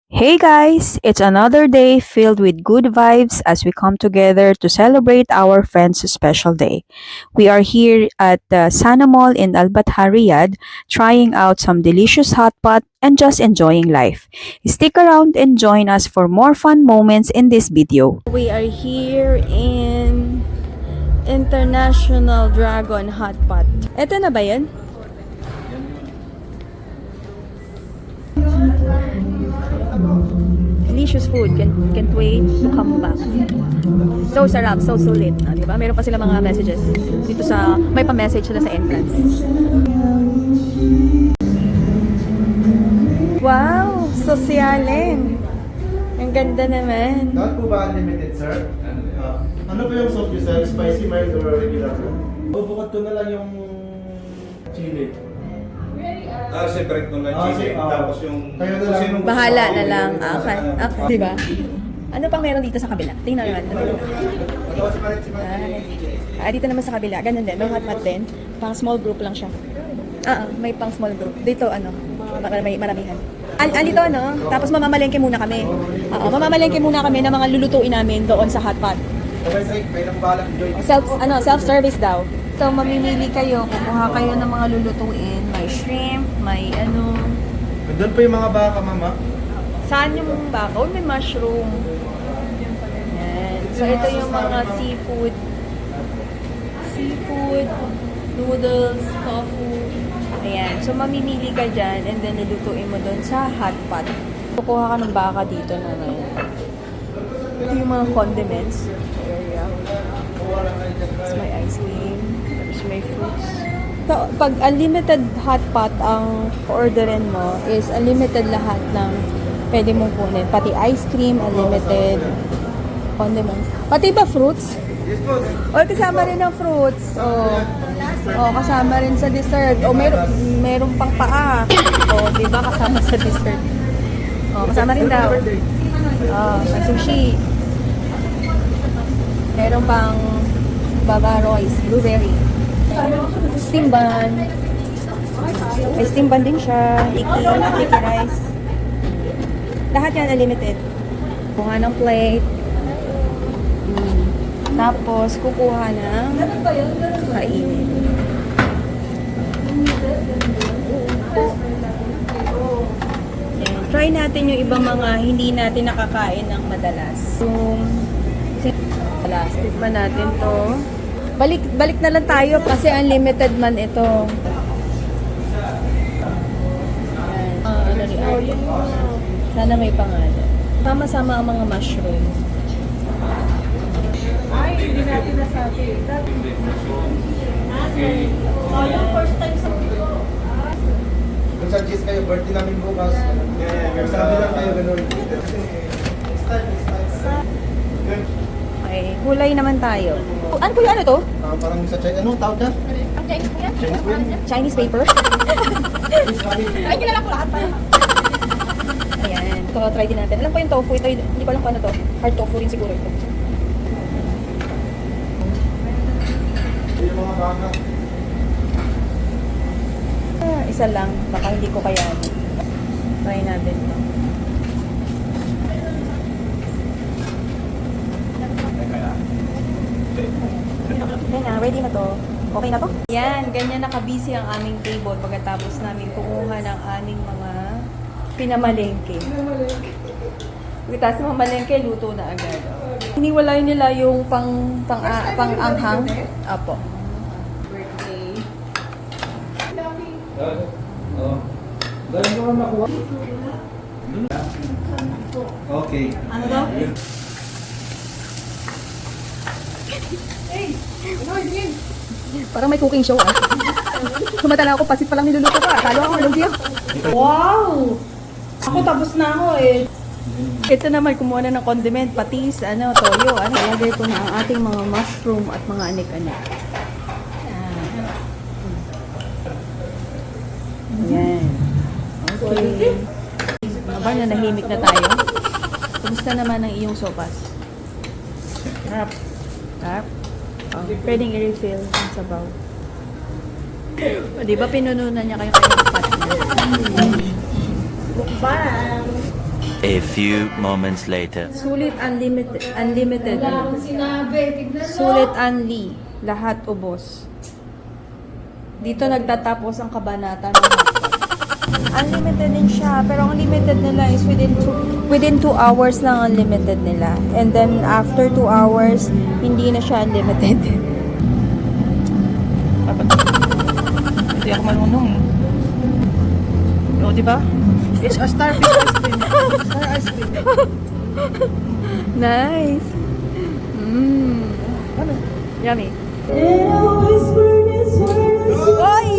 Hey guys, it's another day filled with good vibes as we come together to celebrate our friend's special day. We are here at the Sana Mall in Al Batha, Riyadh, trying out some delicious hot pot and just enjoying life. Stick around and join us for more fun moments in this video. We are here in International Dragon Hot Pot. Ito na ba yan? Delicious food. Can't wait to come back. So sarap, so sulit. Di ba? Meron pa sila mga messages dito sa, may pa-message sila sa entrance. Wow! Sosyalin! Ang ganda naman. Lahat po ba unlimited, sir? Ano po yung soft sir? Spicy, mild, or regular po? Bukod to na lang yung chili. Separate mo lang chili. Tapos yung... Kayo na lang. Bahala na lang. Okay. Okay. Di ba? Ano pang meron dito sa kabila? Tingnan naman. Dito naman sa kabila. Ganun din. May hot-hot din. Pang small group lang siya. May pang small group. Dito, may maramihan. Alito, Tapos mamamalengke muna kami. Mamamalengke muna kami ng mga lulutuin namin doon sa hot pot. Self-service daw. So, mamimili kayo. Kukuha kayo ng mga lulutuin. May shrimp, may Doon po yung mga baka, mama. Saan yung baka? May mushroom. Yan. So, ito yung mga seafood. Seafood, noodles, tofu. Ayan. So, mamimili ka dyan and then nilutuin mo doon sa hot pot. Kukuha ka ng baka dito na ngayon. Ito yung mga condiments. Area. Tapos may ice cream. Tapos may fruits. So, pag unlimited hot pot ang orderin mo is unlimited lahat ng pwede mong kunin. Pati ice cream, unlimited condiments. Pati ba fruits? O, kasama rin ng fruits. O, kasama rin sa dessert. O, meron pang paa. O, diba kasama sa dessert. O, kasama rin daw. O, may sushi. Meron pang baba royce, blueberry. Steam bun. May steam bun din siya. Sticky rice. Lahat yan unlimited. Kuha ng plate. Tapos, kukuha ng kainin. Try natin yung ibang mga hindi natin nakakain ng madalas. Tikman natin to. Balik na lang tayo kasi unlimited man ito. Sana may pangalan. Sama-sama ang mga mushroom. Ay, hindi natin nasabi. Yung first time sa Kung sa cheese kayo, birthday namin bukas. Sabi lang kayo ganun. Okay, hulay naman tayo. Ano po yung ano to? Parang sa China. Anong tawag ka? Ang Chinese po yan? Chinese po yan? Chinese paper? Ay, kilala ko lahat pa. Ayan. Ito, try din natin. Alam ko yung tofu. Ito, hindi ko alam kung ano to. Hard tofu rin siguro ito. Yung mga baka. Isa lang. Baka hindi ko kayanin. Try natin ito. Okay na, ready na to. Okay na to? Yan, ganyan nakabisi ang aming table pagkatapos namin kumuha ng aming mga pinamalengke. Pagkatapos mamalengke, luto na agad. Hiniwalay nila yung pang-anghang. Apo. Birthday. Okay. Ano daw? Parang may cooking show Sumatala ako, pasit palang niluluto ko. Akala ako malunggi ako. Wow! Ako tapos na ako eh. Ito naman, kumuha na ng condiment, patis, toyo. Lagay ko na ang ating mga mushroom at mga anik-anik. Ayan. Okay. Aba, nanahimik na tayo. Kumusta naman ang iyong sopas? Sarap. Sarap? Pwedeng i-refill ang sabaw. O, di ba pinununan niya kayo kayong pot? Mukbang! A few moments later. Sulit unlimited. Unlimited. Wala akong sinabi. Tignan mo. Sulit unli. Lahat ubos. Dito nagtatapos ang kabanata ng hotpot. Unlimited din siya, pero ang limited nila is within 2 hours lang ang limited nila. And then after 2 hours, hindi na siya unlimited. Hindi ako marunong. O, di ba? It's a starfish ice cream. Star ice cream. Nice. Ano? Yummy. Oy!